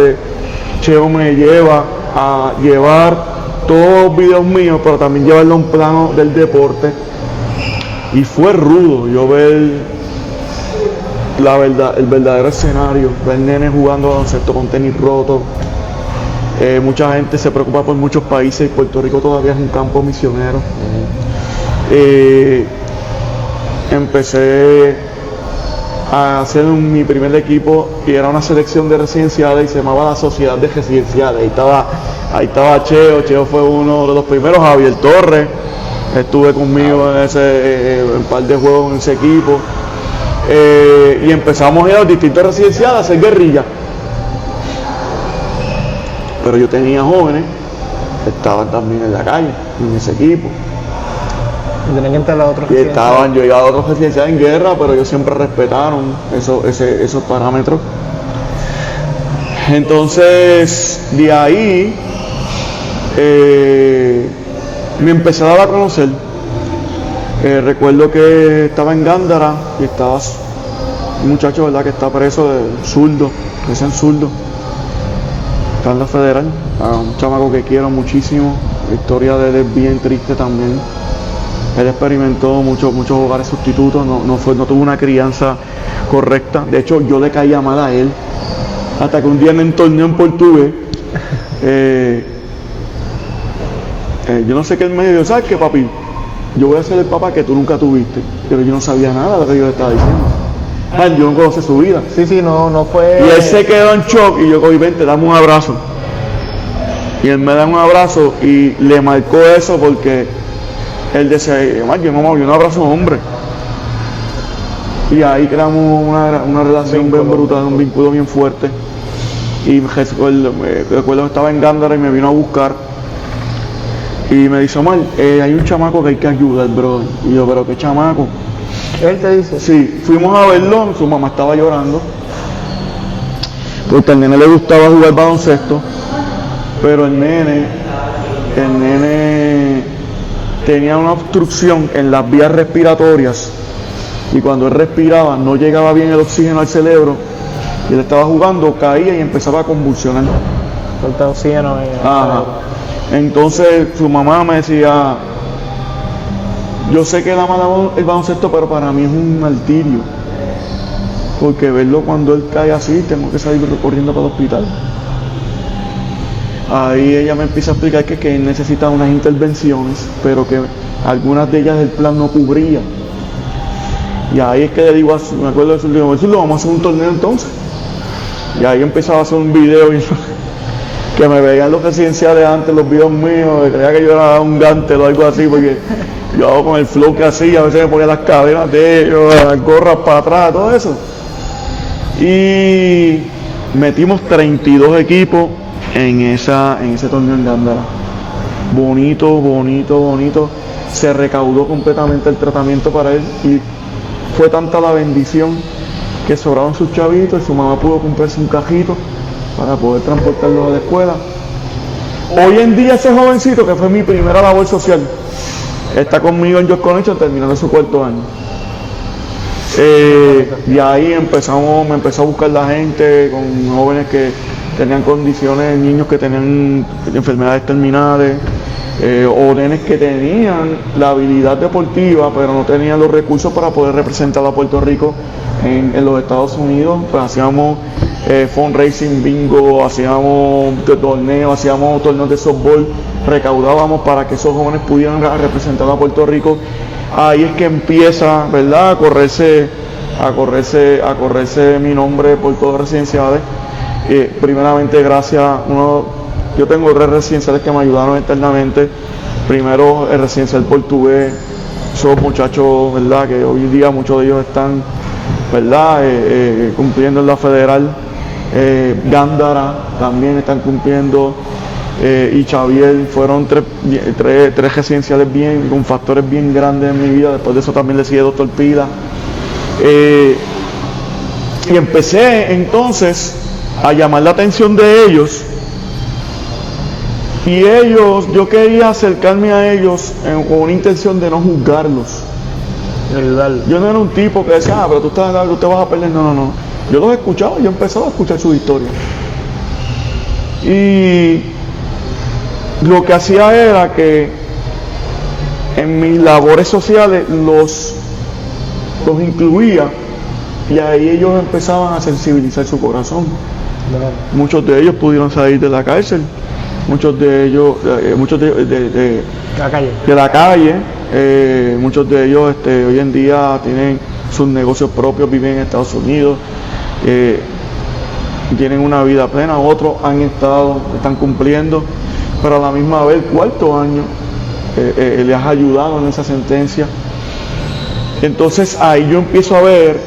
Cheo me lleva a llevar todos los videos míos, pero también llevarlo a un plano del deporte, y fue rudo yo ver el verdadero escenario, ver nenes jugando baloncesto con tenis rotos. Mucha gente se preocupa por muchos países, y Puerto Rico todavía es un campo misionero. Empecé a hacer mi primer equipo, y era una selección de residenciales, y se llamaba la Sociedad de Residenciales. Ahí estaba Cheo fue uno de los primeros. Javier Torres estuve conmigo en un par de juegos en ese equipo, y empezamos a ir a los distintos residenciales a hacer guerrilla. Pero yo tenía jóvenes que estaban también en la calle, en ese equipo. Y tenían que entrar a otros residenciales. Yo iba a otros residenciales en guerra, pero ellos siempre respetaron esos parámetros. Entonces, de ahí me empecé a dar a conocer. Recuerdo que estaba en Gándara, y estaba un muchacho, ¿verdad?, que está preso de zurdo, recién zurdo. Está en la federal, un chamaco que quiero muchísimo. La historia de él es bien triste también. Él experimentó muchos hogares sustitutos, no tuvo una crianza correcta. De hecho, yo le caía mal a él, hasta que un día en el torneo en portugués, yo no sé qué él me dijo: ¿sabes qué, papi? yo voy a ser el papá que tú nunca tuviste. Pero yo no sabía nada de lo que yo le estaba diciendo. Yo no conocí su vida. Sí, no fue... Y él se quedó en shock y yo cogí, vente, dame un abrazo. Y él me da un abrazo y le marcó eso porque él decía, yo no abrazo a un hombre. Y ahí creamos una relación bien brutal, un vínculo bien fuerte. Y recuerdo que estaba en Gándara y me vino a buscar. Y me dice, Omar, hay un chamaco que hay que ayudar, bro. Y yo, pero ¿qué chamaco? Él te dice. Sí, fuimos a verlo, su mamá estaba llorando. Porque al nene le gustaba jugar baloncesto. Pero el nene tenía una obstrucción en las vías respiratorias. Y cuando él respiraba no llegaba bien el oxígeno al cerebro. Y él estaba jugando, caía y empezaba a convulsionar. Falta oxígeno. Ajá. Entonces su mamá me decía, yo sé que él ama el baloncesto, pero para mí es un martirio. Porque verlo cuando él cae así, tengo que salir corriendo para el hospital. Ahí ella me empieza a explicar que él necesita unas intervenciones, pero que algunas de ellas el plan no cubría. Y ahí es que le digo, me acuerdo de eso, le digo, vamos a hacer un torneo entonces. Y ahí empezaba a hacer un video y que me veían los residenciales antes, los videos míos, creía que yo era un gánter o algo así, porque yo hago con el flow que hacía, a veces me ponía las cadenas de ellos, las gorras para atrás, todo eso. Y metimos 32 equipos en ese torneo en Gándara. Bonito. Se recaudó completamente el tratamiento para él y fue tanta la bendición que sobraron sus chavitos y su mamá pudo comprarse un cajito para poder transportarlo a la escuela. Hoy en día ese jovencito, que fue mi primera labor social, está conmigo en Just Connection terminando su 4º año. Y ahí me empezó a buscar la gente con jóvenes que tenían condiciones, niños que tenían enfermedades terminales, o nenes que tenían la habilidad deportiva pero no tenían los recursos para poder representar a Puerto Rico en los Estados Unidos. Pues hacíamos fundraising, bingo, hacíamos torneos de softball, recaudábamos para que esos jóvenes pudieran representar a Puerto Rico. Ahí es que empieza, ¿verdad?, a correrse mi nombre por todos los residenciales. Primeramente gracias, yo tengo 3 residenciales que me ayudaron eternamente. Primero el residencial portugués, esos muchachos, ¿verdad?, que hoy día muchos de ellos están, ¿verdad?, cumpliendo en la federal. Gándara también están cumpliendo, y Xavier, fueron tres residenciales con factores bien grandes en mi vida. Después de eso también le sigue Dr. Pila. Y empecé entonces a llamar la atención de ellos. Y yo quería acercarme a ellos con una intención de no juzgarlos. Yo no era un tipo que decía, pero tú te vas a perder. No. Yo los escuchaba, yo empezaba a escuchar sus historias. Y lo que hacía era que en mis labores sociales los incluía, y ahí ellos empezaban a sensibilizar su corazón. Muchos de ellos pudieron salir de la cárcel, muchos de ellos de la calle, muchos de ellos hoy en día tienen sus negocios propios, viven en Estados Unidos, tienen una vida plena. Otros están cumpliendo, pero a la misma vez el 4º año les ha ayudado en esa sentencia. Entonces ahí yo empiezo a ver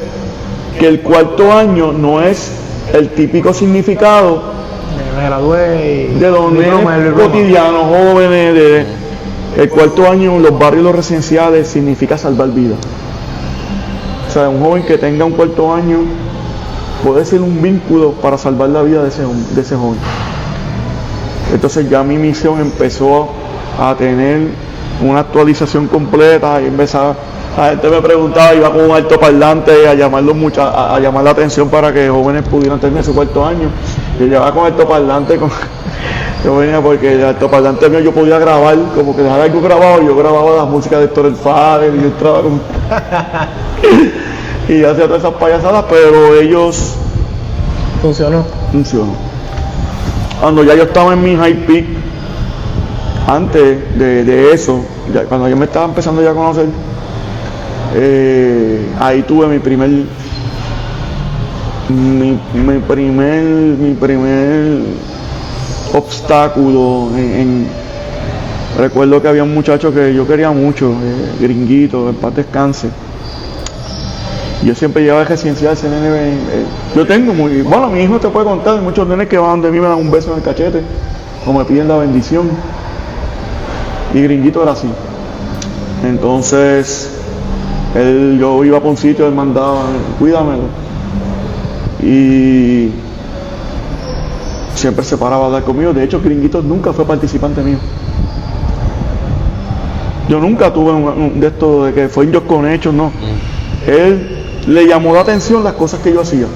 que el 4º año no es el típico significado me gradué de los nenes cotidianos, jóvenes. El 4º año en los barrios residenciales significa salvar vidas. O sea, un joven que tenga un 4º año puede ser un vínculo para salvar la vida de ese joven. Entonces ya mi misión empezó a tener una actualización completa y empezaba. La gente me preguntaba, iba con un altoparlante a llamar la atención para que jóvenes pudieran tener su 4º año. Yo llevaba con altoparlante, yo venía porque el altoparlante mío yo podía grabar, como que dejar algo grabado. Yo grababa la música de Héctor El Father y yo entraba con y hacía todas esas payasadas, pero ellos funcionó. Cuando ya yo estaba en mi high peak, antes de eso, ya, cuando yo me estaba empezando ya a conocer, ahí tuve mi primer obstáculo recuerdo que había un muchacho que yo quería mucho, Gringuito, en paz descanse. Yo siempre llevaba el residencial, ese nene, yo tengo bueno, mi hijo te puede contar, muchos nenes que van de mí me dan un beso en el cachete, o me piden la bendición. Y Gringuito era así. Entonces, yo iba para un sitio, él mandaba, cuídamelo. Y siempre se paraba a hablar conmigo. De hecho, Gringuito nunca fue participante mío. Yo nunca tuve un de esto de que fue en con hechos, no. Él le llamó la atención las cosas que yo hacía.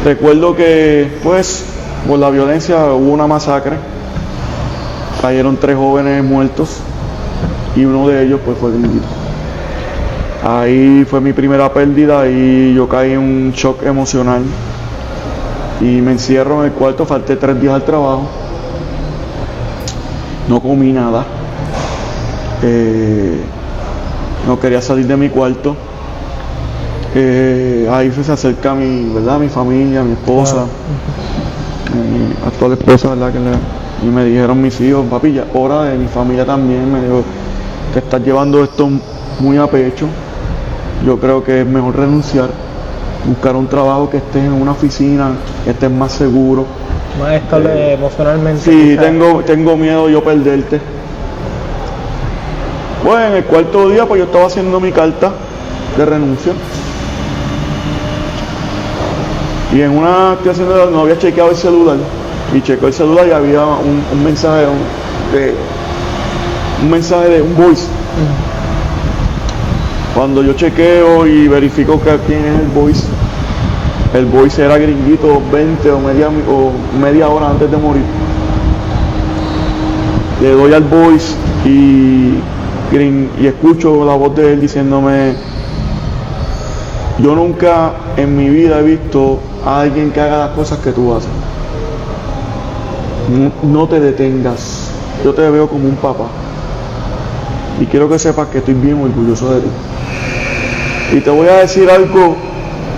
Recuerdo que, pues, por la violencia hubo una masacre. Cayeron 3 jóvenes muertos y uno de ellos, pues, fue Gringuito. Ahí fue mi primera pérdida y yo caí en un shock emocional. Y me encierro en el cuarto, falté 3 días al trabajo. No comí nada. No quería salir de mi cuarto. Ahí se acerca mi familia, mi esposa, mi actual esposa, ¿verdad? Y me dijeron mis hijos, papi, ya hora de mi familia también. Me dijo, te estás llevando esto muy a pecho. Yo creo que es mejor renunciar, buscar un trabajo que estés en una oficina, que estés más seguro. Más estable emocionalmente. Sí, tengo miedo yo perderte. Bueno, en el cuarto día pues yo estaba haciendo mi carta de renuncia. Y en una estoy haciendo, no había chequeado el celular. Y chequeé el celular y había un mensaje de un voice. Cuando yo chequeo y verifico quién es el voice era Gringuito 20 o media hora antes de morir. Le doy al voice y escucho la voz de él diciéndome: yo nunca en mi vida he visto a alguien que haga las cosas que tú haces. No te detengas, yo te veo como un papá y quiero que sepas que estoy bien orgulloso de ti. Y te voy a decir algo,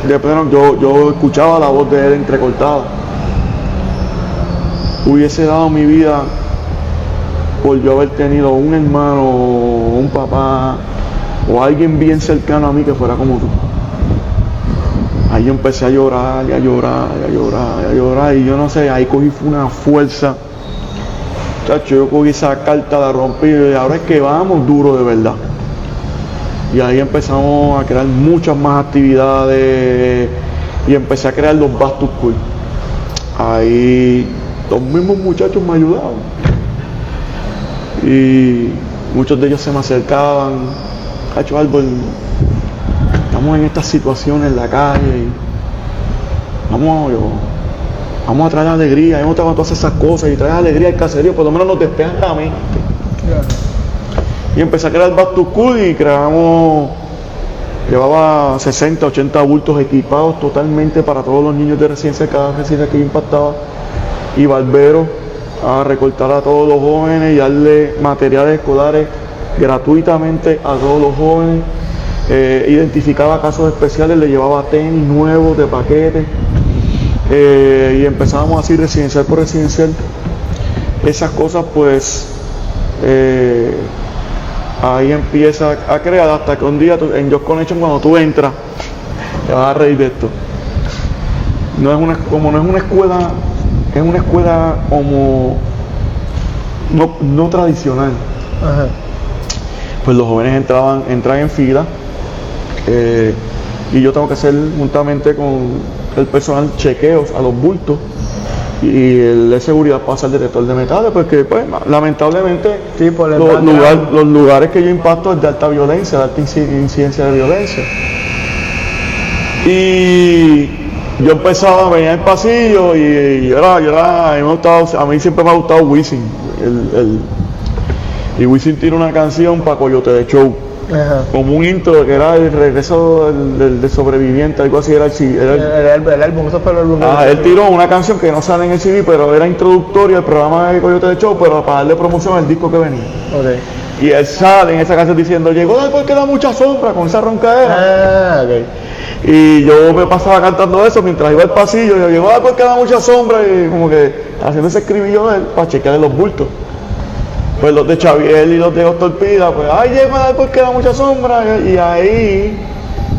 de pleno, yo escuchaba la voz de él entrecortada. Hubiese dado mi vida por yo haber tenido un hermano, un papá o alguien bien cercano a mí que fuera como tú. Ahí yo empecé a llorar y yo no sé, ahí cogí una fuerza. Chacho, yo cogí esa carta, la rompí y ahora es que vamos duro de verdad. Y ahí empezamos a crear muchas más actividades y empecé a crear los Back to School. Ahí los mismos muchachos me ayudaban y muchos de ellos se me acercaban: Cacho Árbol, estamos en esta situación en la calle y vamos a traer alegría, hemos tratado todas esas cosas y traer alegría al caserío, por lo menos nos despejan la mente. Y empecé a crear Back to School y llevaba 60, 80 bultos equipados totalmente para todos los niños de residencia, cada residencia que yo impactaba, y barberos a recortar a todos los jóvenes y darle materiales escolares gratuitamente a todos los jóvenes. Identificaba casos especiales, le llevaba tenis nuevos de paquete, y empezábamos así residencial por residencial. Esas cosas pues ahí empieza a crear hasta que un día en Just Connection, cuando tú entras, te vas a reír de esto. No es una escuela, es una escuela como no tradicional. Ajá. Pues los jóvenes entran en fila, y yo tengo que hacer juntamente con el personal chequeos a los bultos, y el de seguridad pasa el detector de metales, porque pues lamentablemente Sí, por el los lugares que yo impacto es de alta violencia, de alta incidencia de violencia. Y yo empezaba, venía en el pasillo y a mí siempre me ha gustado Wisin. Y Wisin tiene una canción para Coyote de Show. Ajá. como un intro que era el regreso del sobreviviente, algo así era el El álbum, eso fue el álbum. él tiró una canción que no sale en el CD, pero era introductoria al programa de Coyote de Show, pero para darle promoción al disco que venía. Ok. Y él sale en esa canción diciendo, llegó después que da mucha sombra, con esa roncadera. Ah, ok. Y yo me pasaba cantando eso mientras iba al pasillo, y yo llegó después que da mucha sombra, y como que haciendo ese escribillo de él para chequearle los bultos. Pues los de Xavier y los de Dos Torpidas, pues, ay, llega después que da mucha sombra, y ahí,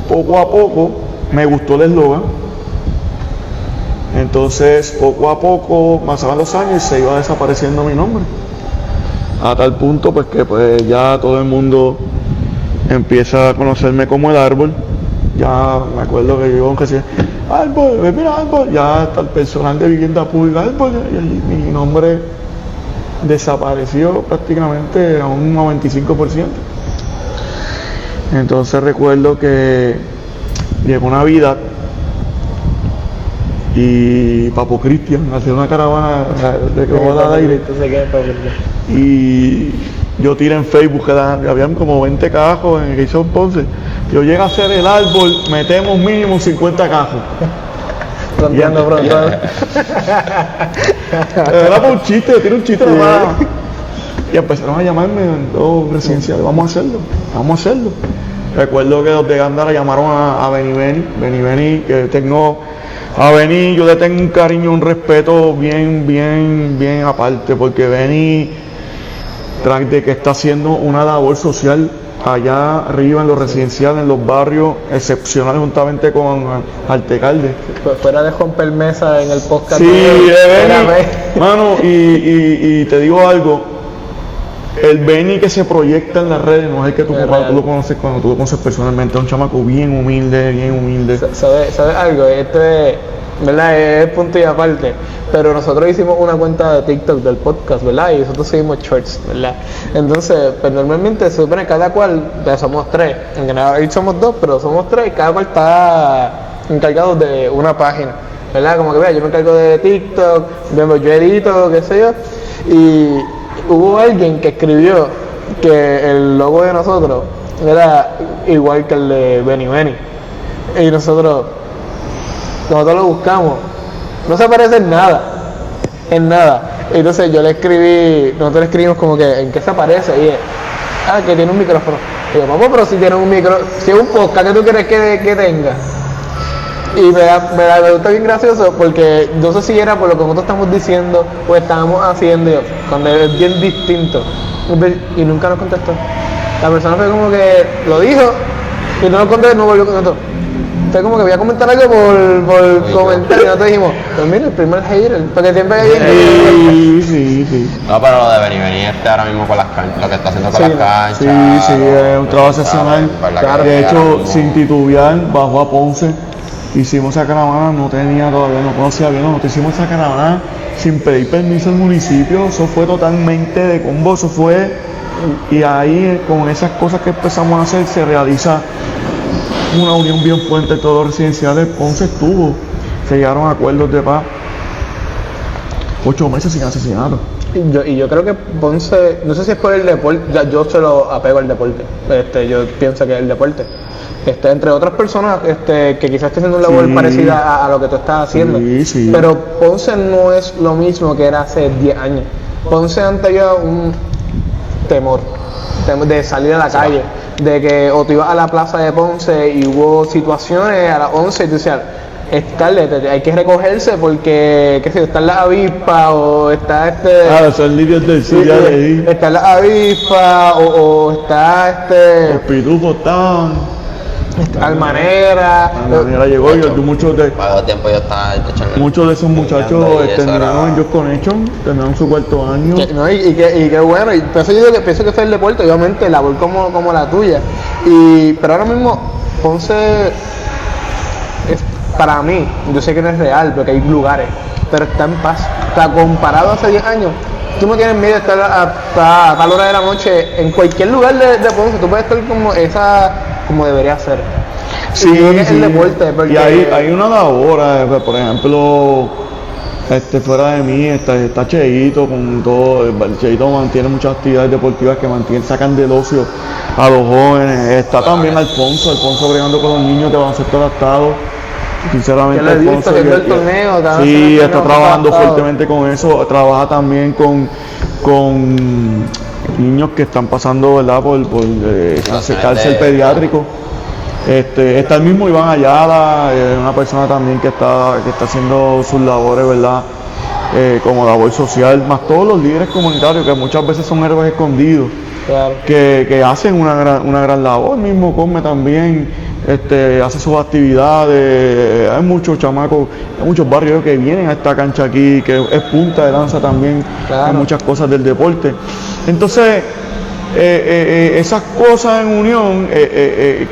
poco a poco, me gustó el eslogan. Entonces, poco a poco, pasaban los años y se iba desapareciendo mi nombre. A tal punto, pues, que pues ya todo el mundo empieza a conocerme como el árbol. Ya me acuerdo que yo, aunque sea, árbol, mira árbol, ya hasta el personal de vivienda pública, árbol, y mi nombre desapareció prácticamente a un 95%. Entonces recuerdo que llegó Navidad y Papo Cristian hacía una caravana de que va a dar aire. Y yo tiré en Facebook que habían como 20 cajos en el que hizo Ponce. Yo llegué a hacer el árbol, metemos mínimo 50 cajos. Fronteando, fronteando. Era por un chiste, tiene un chiste nomás. Y empezaron a llamarme en dos residenciales, vamos a hacerlo. Recuerdo que los de Gándara llamaron a Beni, que tengo a Beni, yo le tengo un cariño, un respeto bien aparte, porque Beni, tras de que está haciendo una labor social allá arriba en los residenciales, en los barrios excepcionales, juntamente con Altecalde. Fuera de Juan Permesa en el podcast. Sí, Beni. Mano, y te digo algo, el Beni que se proyecta en las redes no es el que tú lo conoces cuando tú lo conoces personalmente, es un chamaco bien humilde. ¿Sabes algo? ¿Verdad? Es punto y aparte. Pero nosotros hicimos una cuenta de TikTok del podcast, ¿verdad? Y nosotros seguimos shorts, ¿verdad? Entonces, pues normalmente se supone cada cual, ya somos tres, en general ahí somos dos, pero somos tres y cada cual está encargado de una página, ¿verdad? Como que vea, yo me encargo de TikTok, yo edito, qué sé yo, y hubo alguien que escribió que el logo de nosotros era igual que el de Beni. Y nosotros lo buscamos, no se parece en nada. Entonces nosotros le escribimos como que, ¿en qué se parece? Y que tiene un micrófono. Y yo, vamos, pero si tiene un micrófono, si es un podcast, ¿qué tú quieres que tenga? Y me gusta bien gracioso porque no sé si era por lo que nosotros estamos diciendo o estábamos haciendo, cuando es bien distinto. Y nunca nos contestó. La persona fue como que lo dijo y no nos contestó, no volvió a contestar. Fue como que voy a comentar algo por comentar y nosotros dijimos, pues mira, el primer hater, porque siempre hay alguien. Sí. No, pero lo de Beni ahora mismo con las canchas, lo que está haciendo con las canchas. Sí, es un trabajo excepcional. Claro, De hecho, ahora mismo. sin titubear, bajó a Ponce, hicimos esa caravana, no conocía bien, nosotros hicimos esa caravana sin pedir permiso al municipio, eso fue totalmente de combo, y ahí con esas cosas que empezamos a hacer se realiza una unión bien fuerte de todos los residenciales. Ponce se llegaron a acuerdos de paz, 8 meses sin asesinato. Y yo creo que Ponce, no sé si es por el deporte, yo se lo apego al deporte, yo pienso que es el deporte. Entre otras personas que quizás esté haciendo una labor parecida a lo que tú estás haciendo. Sí. Pero Ponce no es lo mismo que era hace 10 años. Ponce antes había un temor de salir a la calle, de que o tú ibas a la plaza de Ponce y hubo situaciones a las 11 y tú decías, es tarde, hay que recogerse porque, qué sé yo, está la avispa o está son líderes del sur, ya leí. está la avispa o está Los pitufos estaban. Almanera llegó y muchos de Para dos tiempos yo estaba echando. muchos de esos muchachos y eso terminaron era- en Just Connection, terminaron su cuarto año. y qué bueno, y por eso yo digo que pienso que fue el deporte, obviamente labor como la tuya, pero ahora mismo Ponce es, para mí, yo sé que no es real porque hay lugares, pero está en paz. O sea, comparado a hace 10 años, tú no tienes miedo de estar hasta tal hora de la noche en cualquier lugar de Ponce, tú puedes estar como debería ser. Sí, Y creo que es el deporte, porque y hay una labor, por ejemplo, Fuera de mí está Cheito con todo. Cheito mantiene muchas actividades deportivas que sacan del ocio a los jóvenes. Está también Alfonso bregando con los niños de baloncesto adaptado. Sinceramente, Yo lo he visto, Alfonso, que el torneo, sí, está torneo trabajando adaptado. fuertemente con eso. Trabaja también con niños que están pasando, ¿verdad? por cárcel pediátrico. Está el mismo Iván Ayala, una persona también que está haciendo sus labores, ¿verdad? Como labor social, más todos los líderes comunitarios que muchas veces son héroes escondidos, Claro. que hacen una gran labor. El mismo Come también hace sus actividades. Hay muchos chamacos, hay muchos barrios que vienen a esta cancha aquí, que es punta de lanza también Claro. en muchas cosas del deporte. Entonces, esas cosas en unión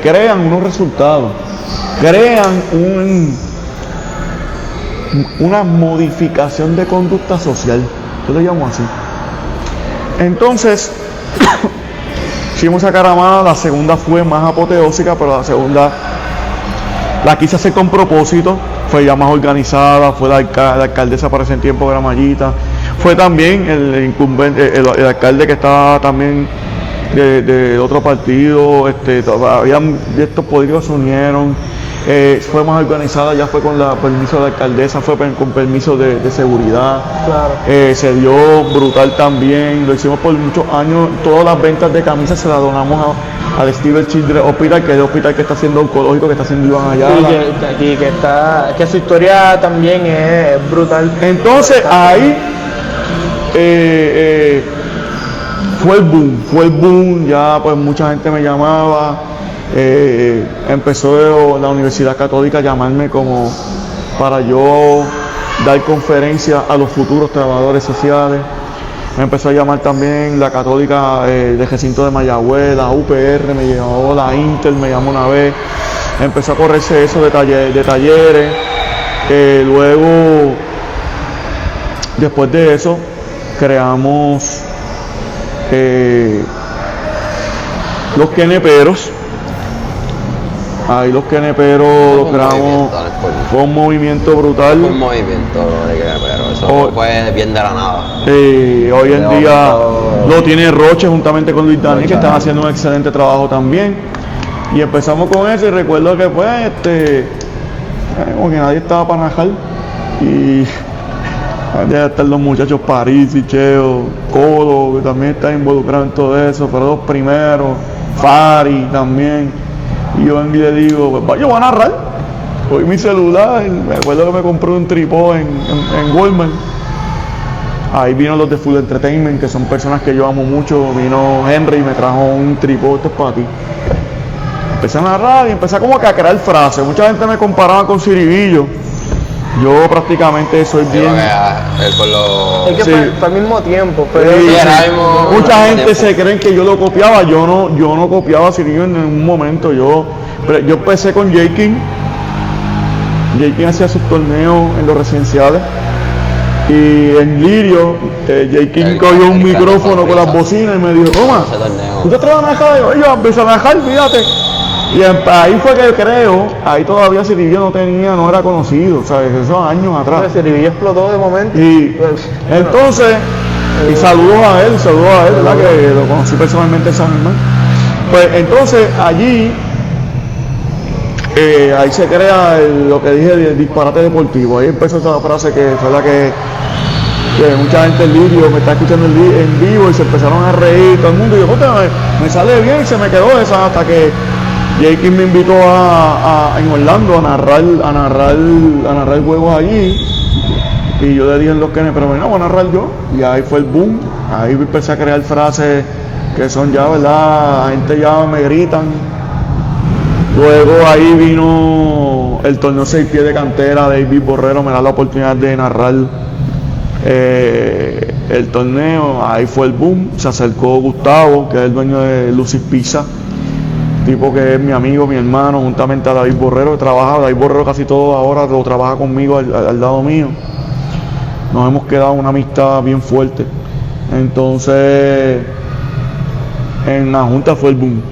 crean unos resultados, crean una modificación de conducta social, yo le llamo así. Entonces, hicimos esa caramada, la segunda fue más apoteósica, pero la segunda la quise hacer con propósito, fue ya más organizada, fue la alcaldesa para ese tiempo, que era Mayita, fue también el incumbente, el alcalde que estaba también de otro partido, habían estos políticos se unieron, fue más organizada, ya fue con permiso de la alcaldesa, fue con permiso de seguridad, Claro. se dio brutal también, lo hicimos por muchos años, todas las ventas de camisas se las donamos al Steve Children Hospital, que es el hospital que está haciendo oncológico, que está haciendo Iván Ayala. Que su historia también es brutal. Entonces ahí fue el boom, ya pues mucha gente me llamaba, empezó la Universidad Católica a llamarme como para yo dar conferencias a los futuros trabajadores sociales. Me empezó a llamar también la Católica de Recinto de Mayagüez, la UPR, me llamó la Inter, me llamó una vez. Empezó a correrse eso de talleres. Luego, después de eso, creamos los queneperos. Ahí los queneperos los creamos. Fue un movimiento brutal. Un movimiento de pero eso Oh. fue bien de la nada. Hoy en De día momento- lo tiene Roche juntamente con Luis Daniel, que están Daniel. haciendo un excelente trabajo también. Y empezamos con eso y recuerdo que pues como que nadie estaba para najar. Y ya están los muchachos París y Cheo, Codo, que también está involucrado en todo eso, pero los primeros, Fari también. Y yo vengo y le digo, pues vaya, voy a narrar. Cogí mi celular, me acuerdo que me compré un tripod en Walmart. Ahí vino los de Full Entertainment, que son personas que yo amo mucho. Vino Henry y me trajo un tripod, esto es para ti. Empecé a narrar y empecé como que a crear frases. Mucha gente me comparaba con Ciribillo. Yo prácticamente soy Yo bien... creo que con los... Es que Sí. fue al mismo tiempo, pero Sí, Sí, sí. ahora mismo- Mucha gente tiempo. se creen que yo lo copiaba, yo no copiaba a Cirillo en ningún momento. Yo empecé con J-King. J-King hacía sus torneos en los residenciales. Y en Lirio, J-King cogió un micrófono con las bocinas y me dijo, toma, Ese torneo. ¿tú te atreves a manejar? Yo empecé a manejar, fíjate. Y ahí fue que creo, ahí todavía Cirillo no era conocido, ¿sabes? Esos años atrás. Ciribillo explotó de momento. Y entonces, y saludos a él, ¿verdad? Que lo conocí personalmente en San Germán. Pues entonces allí, ahí se crea lo que dije del disparate deportivo. Ahí empezó esa frase que fue la que mucha gente en Lirio me está escuchando en vivo y se empezaron a reír todo el mundo. Y yo, puta, me sale bien y se me quedó esa hasta que Jake me invitó en Orlando a narrar juegos allí. Y yo le dije en los que pero bueno, voy a narrar yo. Y ahí fue el boom. Ahí empecé a crear frases que son ya, ¿verdad? La gente ya me gritan. Luego ahí vino el torneo 6 pies de cantera. David Borrero me da la oportunidad de narrar el torneo. Ahí fue el boom. Se acercó Gustavo, que es el dueño de Lucis Pizza, tipo que es mi amigo, mi hermano, juntamente a David Borrero, que trabaja. David Borrero casi todo ahora lo trabaja conmigo al lado mío. Nos hemos quedado una amistad bien fuerte. Entonces, en la junta fue el boom.